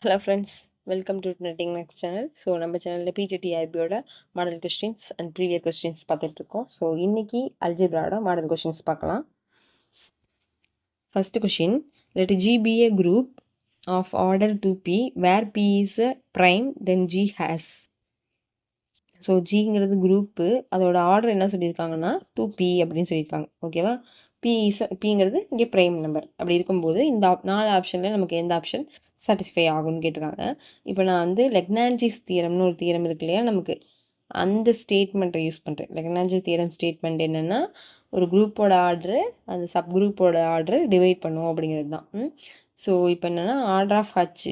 Hello friends, welcome to Knitting Next channel. So நம்ம சேனலில் PGTIBயோட model questions and previous questions பார்த்துட்ருக்கோம். So இன்றைக்கி அல்ஜிப்ராவோட மாடல் கொஸ்டின்ஸ் பார்க்கலாம். First question, let G be a group of order 2p where p is a prime then G has. So ஜிங்கிறது group, அதோட order என்ன சொல்லியிருக்காங்கன்னா 2p அப்படின்னு சொல்லியிருக்காங்க. ஓகேவா? பிங்கிறது இங்கே ப்ரைம் நம்பர். அப்படி இருக்கும்போது இந்த 4 ஆப்ஷனில் நமக்கு எந்த ஆப்ஷன் சாட்டிஸ்ஃபை ஆகும்னு கேட்டிருக்காங்க. இப்போ நான் வந்து லெக்னான்ஜிஸ் தியரம்னு ஒரு தியரம் இருக்கு இல்லையா, நமக்கு அந்த ஸ்டேட்மெண்ட்டை யூஸ் பண்ணுறேன். லெக்னான்ஜி தியரம் ஸ்டேட்மெண்ட் என்னென்னா, ஒரு குரூப்போட ஆர்டரு அந்த சப் குரூப்போட ஆர்டரு டிவைட் பண்ணுவோம் அப்படிங்கிறது தான். ஸோ இப்போ என்னென்னா ஆர்டர் ஆஃப் ஹச்,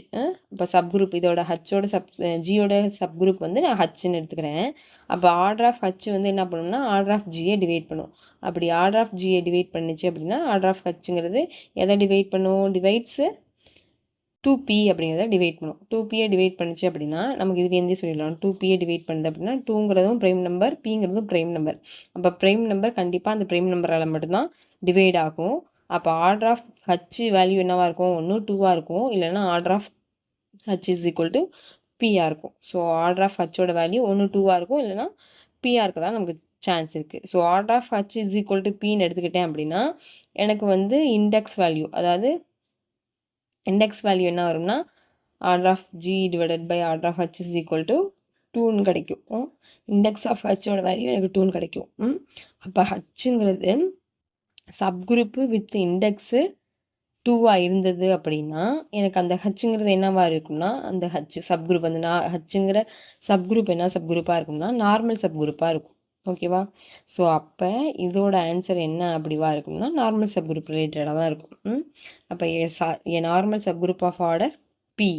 இப்போ சப் குரூப் இதோட ஹச்சோட ஜியோட சப் குரூப் வந்து நான் ஹச்ன்னு எடுத்துக்கிறேன். அப்போ ஆர்டர் ஆஃப் ஹச் வந்து என்ன பண்ணணும்னா ஆர்டர் ஆஃப் ஜியை டிவைட் பண்ணும். அப்படி ஆர்டர் ஆஃப் ஜியை டிவைட் பண்ணிச்சு அப்படின்னா ஆர்டர் ஆஃப் ஹச்சுங்கிறது எதை டிவைட் பண்ணும்? டிவைட்ஸு 2p அப்படிங்கிறத டிவைட் பண்ணும். 2pயை டிவைட் பண்ணிச்சு அப்படின்னா நமக்கு இதுக்கு எந்த சொல்லிடலாம், 2pயை டிவைட் பண்ணுது அப்படின்னா 2ங்கிறதும் ப்ரைம் நம்பர், பிங்கிறதும் ப்ரைம் நம்பர். அப்போ ப்ரைம் நம்பர் கண்டிப்பாக அந்த ப்ரைம் நம்பரால் மட்டும்தான் டிவைட் ஆகும். அப்போ ஆர்டர் ஆஃப் ஹச் வேல்யூ என்னவாக இருக்கும்? ஒன்று 2வாக இருக்கும், இல்லைன்னா order of H is equal to பியாக இருக்கும். ஸோ ஆர்டர் ஆஃப் ஹச்சோட வேல்யூ ஒன்று 2வாக இருக்கும், இல்லைன்னா பியாக இருக்க தான் நமக்கு சான்ஸ் இருக்குது. So order of H is equal to பின்னு எடுத்துக்கிட்டேன் அப்படின்னா எனக்கு வந்து இண்டெக்ஸ் வேல்யூ, அதாவது இண்டெக்ஸ் வேல்யூ என்ன வரும்னா order of G divided by order of H is equal to 2ன்னு கிடைக்கும். இண்டெக்ஸ் ஆஃப் ஹச்சோட வேல்யூ எனக்கு 2ன்னு கிடைக்கும். அப்போ ஹச்சுங்கிறது சப்குரூப்பு வித் இண்டெக்ஸு 2வாக இருந்தது அப்படின்னா எனக்கு அந்த ஹச்சுங்கிறது என்னவாக இருக்கும்னா, அந்த ஹச் சப்குரூப் அந்த ஹச்சுங்கிற சப்குரூப் என்ன சப்குரூப்பாக இருக்கும்னா நார்மல் சப்குரூப்பாக இருக்கும். ஓகேவா? ஸோ அப்போ இதோட ஆன்சர் என்ன அப்படிவா இருக்கும்னா நார்மல் சப்குரூப் ரிலேட்டடாக தான் இருக்கும். அப்போ a normal subgroup of order P,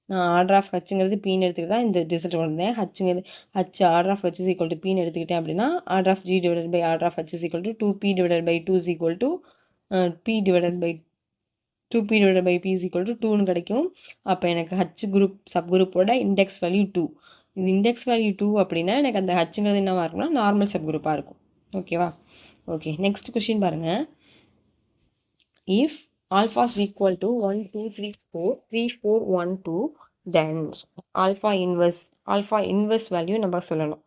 நான் ஆர்டர் ஆஃப் ஹச்சுங்கிறது பின்னு எடுத்துக்கிட்டு தான் இந்த ரிசல்ட் வந்தேன். H order of H is equal to பின்னு எடுத்துக்கிட்டேன் அப்படின்னா order of G divided by order of H is equal to 2p divided by 2 is equal to p divided by 2p divided by p is equal to 2ன்னு கிடைக்கும். அப்போ எனக்கு H group சப்குரூப்போட index value 2. இது index value 2 அப்படின்னா எனக்கு அந்த ஹச்சுங்கிறது என்னவாக இருக்கும்னா நார்மல் சப்குரூப்பாக இருக்கும். ஓகேவா? ஓகே, நெக்ஸ்ட் கொஷின் பாருங்கள். If alpha is equal to 1 2 3 4 3 4 1 2 then alpha inverse value நம்ம சொல்லணும்.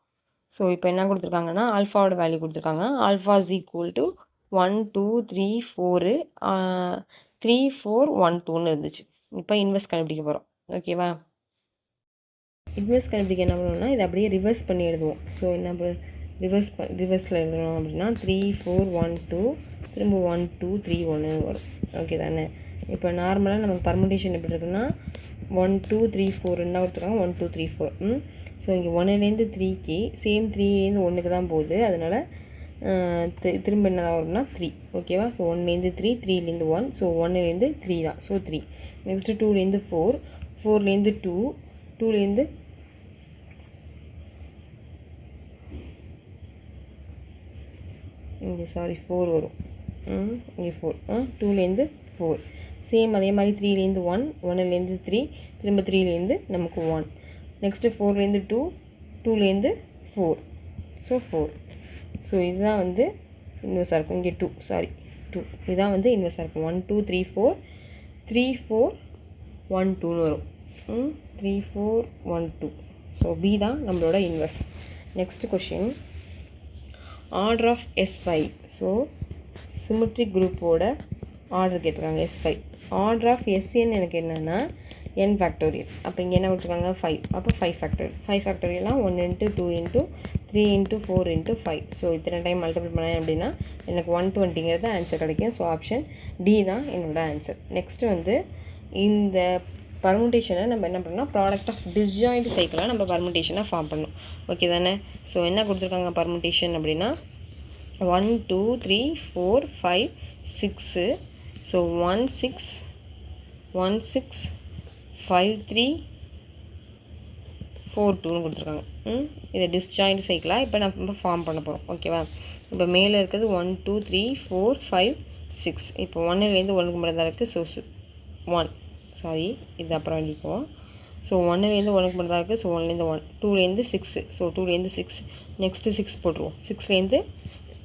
ஸோ இப்போ என்ன கொடுத்துருக்காங்கன்னா ஆல்ஃபாவோட வேல்யூ கொடுத்துருக்காங்க. ஆல்ஃபா இஸ் ஈக்குவல் டு 1 2 3 4 3 4 1 2ன்னு இருந்துச்சு. இப்போ இன்வெர்ஸ் கண்டுபிடிக்க போகிறோம். ஓகேவா? இன்வெர்ஸ் கண்டுபிடிக்க என்ன பண்ணணும்னா இதை அப்படியே ரிவர்ஸ் பண்ணி எழுதுவோம். ஸோ நம்ம ரிவர்ஸில் எழுதணும் அப்படின்னா 3 4 1 2 திரும்ப 1 2 3 1 வரும். ஓகே தானே? இப்போ நார்மலாக நமக்கு பர்முடேஷன் எப்படி இருக்குன்னா 1 2 3 4 தான் கொடுத்துருக்காங்க. 1 2 3 4. ஸோ இங்கே 1லேருந்து 3க்கு சேம் 3லேருந்து 1க்கு தான் போகுது. அதனால் திரும்ப என்ன வரும்னா 3. ஓகேவா? ஸோ 1லேருந்து 3 3லேருந்து 1. ஸோ 1லேருந்து 3 தான். ஸோ 3. நெக்ஸ்ட்டு 2லேருந்து 4 4லேருந்து 2 2லேருந்து இங்கே 4 வரும். இங்கே 4 2லேருந்து 4. சேம் அதே மாதிரி 3லேருந்து 1 1லேருந்து 3 திரும்ப 3லேருந்து நமக்கு 1. நெக்ஸ்ட்டு 4லேருந்து 2 2லேருந்து 4. ஸோ 4. ஸோ இதுதான் வந்து இன்வெர்ஸாக இருக்கும். இங்கே 2 இதுதான் வந்து இன்வெர்ஸாக இருக்கும். 1 2 3 4 3 4 1 2ன்னு வரும். 3 4 1 2. ஸோ பி தான் நம்மளோட inverse. Next question, order of S5. So symmetric குரூப்போட ஆர்டர் கேட்டிருக்காங்க S5. ஆர்டர் ஆஃப் SN எனக்கு என்னென்னா n ஃபேக்டோரியல். அப்போ இங்கே என்ன கொடுத்துருக்காங்க 5. அப்போ 5 ஃபேக்டோரியல். 5 ஃபேக்டோரியல்லாம் 1 × 2 × 3 × 4 × 5. ஸோ இத்தனை டைம் மல்டிபிள் பண்ணேன் அப்படின்னா எனக்கு 120ங்கிறது ஆன்சர் கிடைக்கும். ஸோ ஆப்ஷன் டி தான் என்னோட ஆன்சர். நெக்ஸ்ட்டு வந்து இந்த பர்முடேஷனை நம்ம என்ன பண்ணோம்னா ப்ராடக்ட் ஆஃப் டிஸ்ஜாயிண்ட் சைக்கிளாக நம்ம பர்முடேஷனை ஃபார்ம் பண்ணணும். ஓகே தானே? ஸோ என்ன கொடுத்துருக்காங்க பர்முடேஷன் அப்படின்னா 1 2 3 4 5 6. ஸோ 1 6 1 6 5 3 4 2ன்னு கொடுத்துருக்காங்க. இதை டிஸ்ஜாயிண்ட் சைக்கிளாக இப்போ நம்ம ஃபார்ம் பண்ண போகிறோம். ஓகேவா? இப்போ மேலே இருக்கிறது 1 2 3 4 5 6. இப்போ 1லேருந்து 1க்கு மட்டும் தான் இருக்குது. ஸோ 1 சாரி இது அப்புறம் எழுதிக்குவோம். ஸோ 1லேருந்து 1க்கு மட்டும் தான் இருக்குது. ஸோ 1லேருந்து 1 2லேருந்து 6. ஸோ 2லேருந்து 6. நெக்ஸ்ட்டு 6 போட்டுருவோம். 6லேருந்து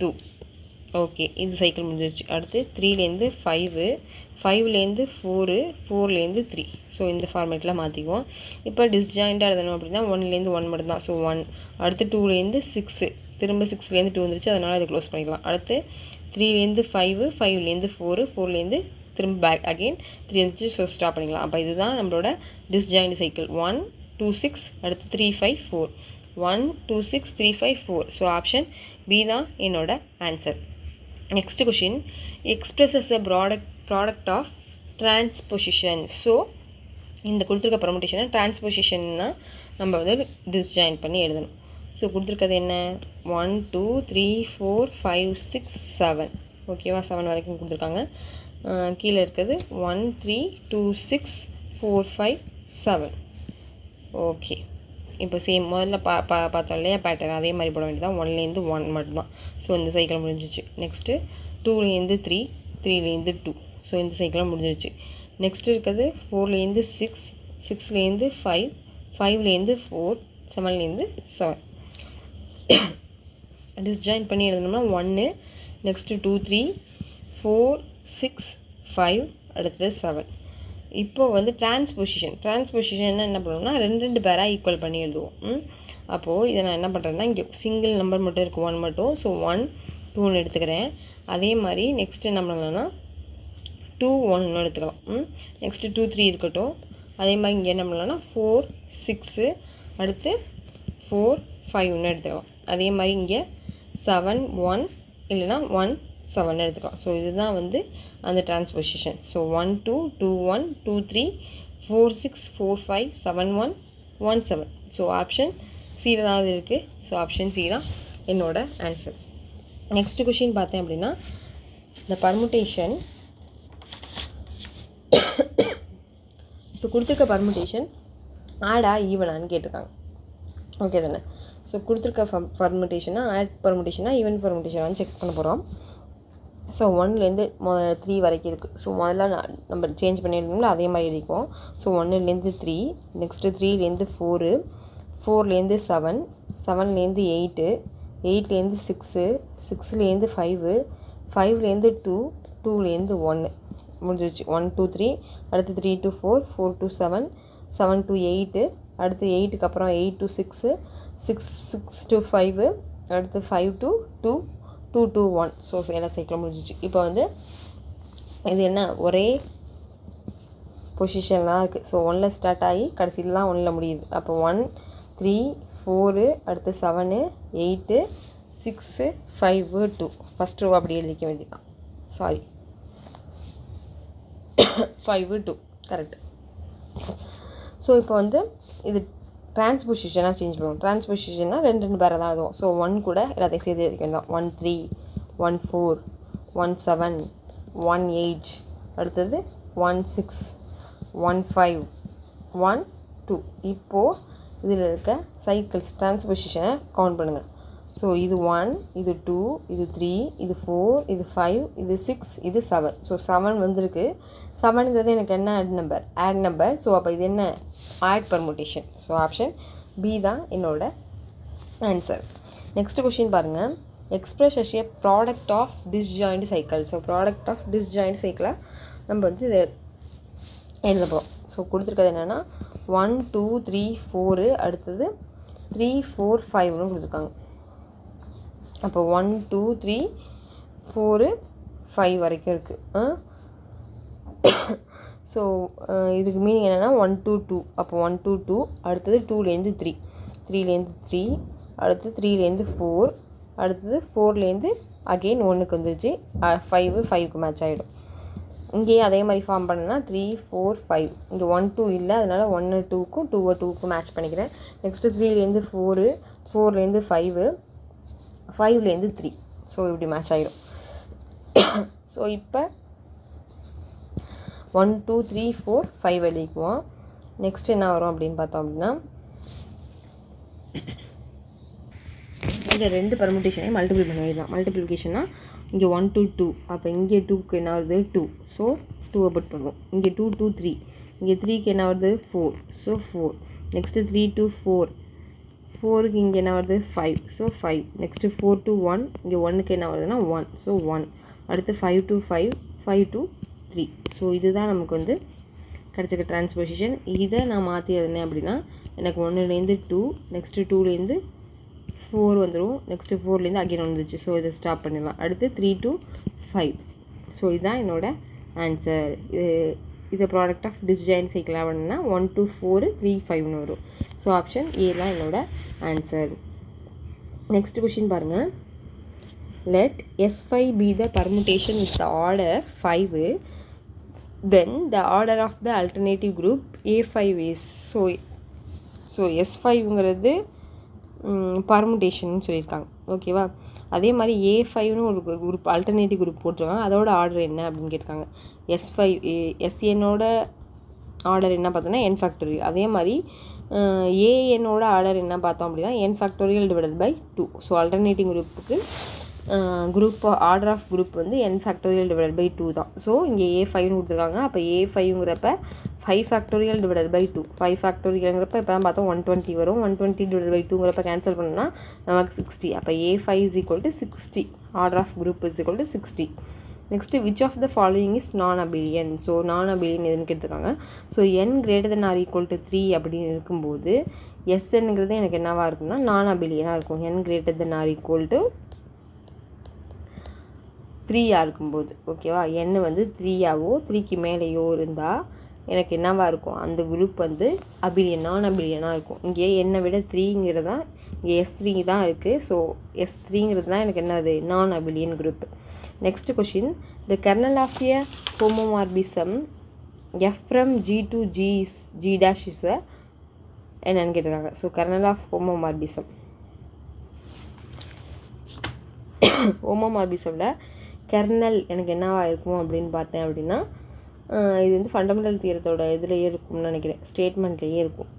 2 ஓகே, இது சைக்கிள் முடிஞ்சிருச்சு. அடுத்து 3லேருந்து 5, 5லேருந்து 4, 4லேருந்து 3. ஸோ இந்த ஃபார்மேட்டில் மாற்றிக்குவோம். இப்போ டிஸ்ஜாயிண்டாக எழுதணும் அப்படின்னா 1லேருந்து 1 மட்டும்தான். ஸோ 1. அடுத்து 2லேருந்து 6, திரும்ப 6லேருந்து 2 வந்துருச்சு, அதனால் அதை க்ளோஸ் பண்ணிக்கலாம். அடுத்து 3லேருந்து 5, 5லேருந்து 4, 4லேருந்து திரும்ப பேக் அகெயின் 3 வந்துச்சு. ஸோ ஸ்டாப் பண்ணிக்கலாம். அப்போ இதுதான் நம்மளோட டிஸ்ஜாயிண்ட் சைக்கிள். 1 2 6, அடுத்து 3 5 4, 1 2 6 3 5 4. ஸோ ஆப்ஷன் பி தான் என்னோட answer. Next question, expresses a product of transposition. So இந்த கொடுத்துருக்க ப்ரமோட்டேஷனை டிரான்ஸ்பொசிஷன்னா நம்ம வந்து டிஸ்ஜாயின் பண்ணி எழுதணும். ஸோ கொடுத்துருக்கிறது என்ன, 1 2 3 4 5 6 7. ஓகேவா, 7 வரைக்கும் கொடுத்துருக்காங்க. கீழே இருக்கிறது 1 3 2 6 4 5 7. ஓகே, இப்போ சேம் முதல்ல பார்த்தோம் இல்லையா பேட்டர்ன், அதே மாதிரி போட வேண்டியதான். 1லேருந்து 1 மட்டும்தான். ஸோ இந்த சைக்கிள் முடிஞ்சிச்சு. நெக்ஸ்ட்டு 2லேருந்து 3, 3லேருந்து 2. ஸோ இந்த சைக்கிளும் முடிஞ்சிருச்சு. நெக்ஸ்ட்டு இருக்கிறது 4லேருந்து 6, 6லேருந்து 5, 5லேருந்து 4, 7லேருந்து 7. டிஸ்ஜாயின் பண்ணி எழுதணும்னா 1, நெக்ஸ்ட்டு 2 3 4 6 5, அடுத்தது 7. இப்போ வந்து டிரான்ஸ்பொசிஷன் என்ன பண்ணுவோம்னா 2 பேராக ஈக்குவல் பண்ணி எழுதுவோம். அப்போது இதை நான் என்ன பண்ணுறேன்னா இங்கே சிங்கிள் நம்பர் மட்டும் இருக்குது, 1 மட்டும். ஸோ 1 2ன்னு எடுத்துக்கிறேன். அதே மாதிரி நெக்ஸ்ட்டு என்ன பண்ணலாம்னா 2 1ன்னு எடுத்துக்கலாம். நெக்ஸ்ட்டு 2 3 இருக்கட்டும். அதே மாதிரி இங்கே என்ன பண்ணலாம்னா 4 6, அடுத்து 4 5ன்னு எடுத்துக்கலாம். அதே மாதிரி இங்கே 7 1 இல்லைனா 1 7 எடுத்துக்கலாம். ஸோ இதுதான் வந்து அந்த டிரான்ஸ்பொசிஷன். ஸோ 1 2 2 1 2 3 4 6 4 5 7 1 1 7. ஸோ ஆப்ஷன் சியில் தான் அது இருக்குது. ஸோ ஆப்ஷன் சி தான் என்னோட ஆன்சர். நெக்ஸ்ட் கொஷின் பார்த்தேன் அப்படின்னா இந்த பர்முட்டேஷன். ஸோ கொடுத்துருக்க பர்முட்டேஷன் ஆடா ஈவனான்னு கேட்டிருக்காங்க. ஓகே தானே. ஸோ கொடுத்துருக்க பர்முட்டேஷனா ஆட் பர்முட்டேஷனா ஈவன் பர்முட்டேஷனான்னு செக் பண்ண போகிறோம். ஸோ 1லேருந்து 3 வரைக்கும் இருக்குது. ஸோ முதல்ல நம்ம சேஞ்ச் பண்ணி எழுதணும்ல, அதே மாதிரி எழுதிக்குவோம். ஸோ 1லேருந்து 3, நெக்ஸ்ட்டு 3லேருந்து 4, 4லேருந்து 7, 7லேருந்து 8, 8லேருந்து 6, 6லேருந்து 5, 5லேருந்து 2, 2லேருந்து 1 முடிஞ்சிருச்சு. 1 2 3, அடுத்து 3 to 4, 4 to 7, 7 to 8, அடுத்து 8க்கு அப்புறம் 8 to 6, 6 to 5, அடுத்து 5 to 2, 2 to 1. ஸோ எல்லாம் சைக்கிள் முடிஞ்சிச்சு. இப்போ வந்து இது என்ன ஒரே பொசிஷன்லாம் இருக்குது. ஸோ 1ல் ஸ்டார்ட் ஆகி கடைசியில் தான் 1ல் முடியுது. அப்போ 1 3 4, அடுத்து 7 8 6 5 2. ஃபஸ்ட் ரோ அப்படி எழுதிக்க வேண்டியதான். Sorry 5 2 correct. ஸோ இப்போ வந்து இது டிரான்ஸ்பொசிஷனாக சேஞ்ச் பண்ணுவோம். டிரான்ஸ்பொசிஷனாக 2 பேரை தான் எழுதுவோம். ஸோ 1 கூட எல்லாத்தையும் சேர்த்து எழுதிக்க வேண்டாம். 1 3 1 4 1 7 1 8, அடுத்தது 1 6 1 5 1 2. இப்போது இதில் இருக்க சைக்கிள்ஸ் டிரான்ஸ்பொசிஷனை கவுண்ட் பண்ணுங்கள். ஸோ இது 1, இது 2, இது 3, இது 4, இது 5, இது 6, இது 7. ஸோ 7 வந்திருக்கு. 7ங்கிறது எனக்கு என்ன ஆட் நம்பர். ஸோ அப்போ இது என்ன odd permutation. So option B தான் என்னோட ஆன்சர். நெக்ஸ்ட் கொஷின் பாருங்கள், express as a product of disjoint cycle. So product of disjoint சைக்கிளை நம்ம வந்து இதை எழுத போகிறோம். ஸோ கொடுத்துருக்கிறது என்னென்னா 1 2 3 4, அடுத்தது 3 4 5ன்னு கொடுத்துருக்காங்க. அப்போ 1 2 3 4 5 வரைக்கும் இருக்குது. ஸோ இதுக்கு மீனிங் என்னென்னா 1 2 2. அப்போ 1 2 2, அடுத்தது 2லேருந்து 3, 3லேருந்து 3, அடுத்தது 3லேருந்து 4, அடுத்தது 4லேருந்து அகெயின் 1க்கு வந்துருச்சு. 5 5க்கு மேட்ச் ஆகிடும். இங்கேயே அதே மாதிரி ஃபார்ம் பண்ணனா 3 4 5. இங்கே 1 2 இல்லை, அதனால் 1 2க்கும் 2 2க்கும் மேட்ச் பண்ணிக்கிறேன். நெக்ஸ்ட்டு 3லேருந்து 4, 4லேருந்து 5, 5லேருந்து 3. ஸோ இப்படி மேட்ச் ஆகிடும். ஸோ இப்போ 1 2 3 4 5 எழுதிக்குவோம். நெக்ஸ்ட் என்ன வரும் அப்படின்னு பார்த்தோம் அப்படின்னா இந்த 2 பர்முட்டேஷனையும் மல்டிபிள் பண்ண வேண்டியதான். மல்டிப்ளிகேஷன்னா இங்கே 1 2 2, அப்போ இங்கே 2க்கு என்ன வருது 2. ஸோ 2 புட் பண்ணுவோம். இங்கே 2 2 3, இங்கே 3க்கு என்ன வருது 4. ஸோ 4. நெக்ஸ்ட்டு 3 2 4, 4க்கு இங்கே என்ன வருது 5, ஸோ 5. நெக்ஸ்ட்டு 4 to 1, இங்கே 1க்கு என்ன வருதுன்னா 1, ஸோ 1. அடுத்து 5 to 5, 5 to 3. ஸோ இதுதான் நமக்கு வந்து கிடச்சிக்க ட்ரான்ஸ்போசிஷன். இதை நான் மாற்றி எழுதினேன் அப்படின்னா எனக்கு 1லேருந்து 2, நெக்ஸ்ட்டு 2லேருந்து 4 வந்துடும், நெக்ஸ்ட்டு 4லேருந்து அகைன் வந்துச்சு. ஸோ இதை ஸ்டாப் பண்ணிடலாம். அடுத்து 3 to 5. ஸோ இதுதான் என்னோடய ஆன்சர். இது ப்ராடக்ட் ஆஃப் டிஸ்ஜாயின்ட் சைக்கிளாக பண்ணால் 1 to 4, 3, 5ன்னு வரும். ஸோ ஆப்ஷன் ஏ தான் என்னோட ஆன்சர். நெக்ஸ்ட் கொஷின் பாருங்கள். Let S5 be the permutation with the order 5, then the order of the alternative group A5 is. So S5ங்கிறது permutation சொல்லியிருக்காங்க, ஓகேவா. அதே மாதிரி A5ன்னு ஒரு குரூப் ஆல்டர்னேட்டிவ் குரூப் போட்டிருக்காங்க. அதோட ஆர்டர் என்ன அப்படின்னு கேட்டிருக்காங்க. SNோட ஆர்டர் என்ன பார்த்தோன்னா n ஃபேக்டோரியல். அதே மாதிரி ANோட ஆர்டர் என்ன பார்த்தோம் அப்படின்னா n factorial divided by 2. So alternative குரூப்புக்கு குரூப் ஆர்டர் ஆஃப் குரூப் வந்து n ஃபேக்டோரியல் டிவைடட் பை 2 தான். ஸோ இங்கே A5ன்னு கொடுத்துருக்காங்க. அப்போ A5ங்கிறப்ப 5 ஃபேக்டோரியல் டிவைடட் பை 2. 5 ஃபேக்டோரியல்ங்கிறப்ப இப்போ தான் பார்த்தோம் 120 வரும். 120 டிவைடட் பை 2ங்கிறப்ப கேன்சல் பண்ணோம்னா நமக்கு 60. அப்போ A5 is equal to 60. Order of group is equal to 60. Next which of the following is non abelian. So non abelian எதுன்னு கேட்டிருக்காங்க. So n greater than or equal to 3 அப்படின்னு இருக்கும்போது SNங்கிறது எனக்கு என்னவாக இருக்கும்னா நான் அபிலியனாக இருக்கும். n greater than or equal to 3 இருக்கும்போது, ஓகேவா. n வந்து 3ஆவோ 3க்கு மேலேயோ இருந்தால் எனக்கு என்னவாக இருக்கும், அந்த குரூப் வந்து அபிலியன் நான் அபிலியனாக இருக்கும். இங்கே என்னை விட 3ங்கிறது தான் இங்கே S3 தான் இருக்குது. ஸோ S3ங்கிறது தான் எனக்கு என்னது non abelian group. Next question. The kernel of a homomorphism F from G to G dash is என்னன்னு கேட்டிருக்காங்க. ஸோ கர்னல் ஆஃப் ஹோமோமார்பிசமில் கர்னல் எனக்கு என்னவா இருக்கும் அப்படின்னு பார்த்தேன் அப்படின்னா இது வந்து ஃபண்டமெண்டல் தியரத்தோட இதுலேயே இருக்கும்னு நினைக்கிறேன், ஸ்டேட்மெண்ட்லேயே இருக்கும்.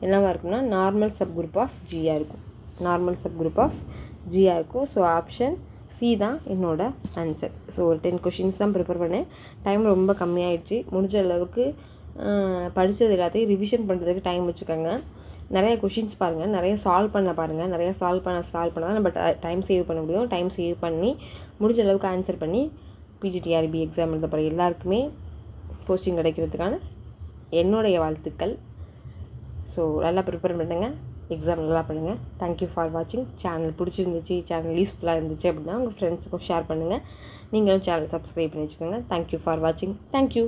என்னவா இருக்கும்னா நார்மல் சப் குரூப் ஆஃப் ஜியாக இருக்கும். நார்மல் சப் குரூப் ஆஃப் ஜியாக இருக்கும். ஸோ ஆப்ஷன் சி தான் என்னோட ஆன்சர். ஸோ ஒரு 10 கொஷின்ஸ் தான் ப்ரிப்பேர் பண்ணேன். டைம் ரொம்ப கம்மியாயிடுச்சு. முடிஞ்ச அளவுக்கு படித்தது எல்லாத்தையும் ரிவிஷன் பண்ணுறதுக்கு டைம் வச்சுக்கோங்க. நிறைய கொஷின்ஸ் பாருங்கள், நிறைய சால்வ் பண்ண பாருங்கள். நிறைய சால்வ் பண்ண தான் நம்ம டைம் சேவ் பண்ண முடியும். டைம் சேவ் பண்ணி முடிஞ்ச அளவுக்கு ஆன்சர் பண்ணி PGTRB எக்ஸாம் எழுத போகிற எல்லாருக்குமே போஸ்டிங் கிடைக்கிறதுக்கான என்னுடைய வாழ்த்துக்கள். ஸோ நல்லா ப்ரிப்பேர் பண்ணுங்கள், எக்ஸாம் நல்லா பண்ணுங்கள். தேங்க்யூ ஃபார் வாட்சிங். சேனல் பிடிச்சிருந்துச்சு, சேனல் யூஸ்ஃபுல்லாக இருந்துச்சு அப்படின்னா உங்கள் ஃப்ரெண்ட்ஸுக்கும் ஷேர் பண்ணுங்கள். நீங்களும் சேனல் சப்ஸ்கிரைப் பண்ணி வச்சுக்கோங்க. தேங்க்யூ ஃபார் வாட்சிங். தேங்க்யூ.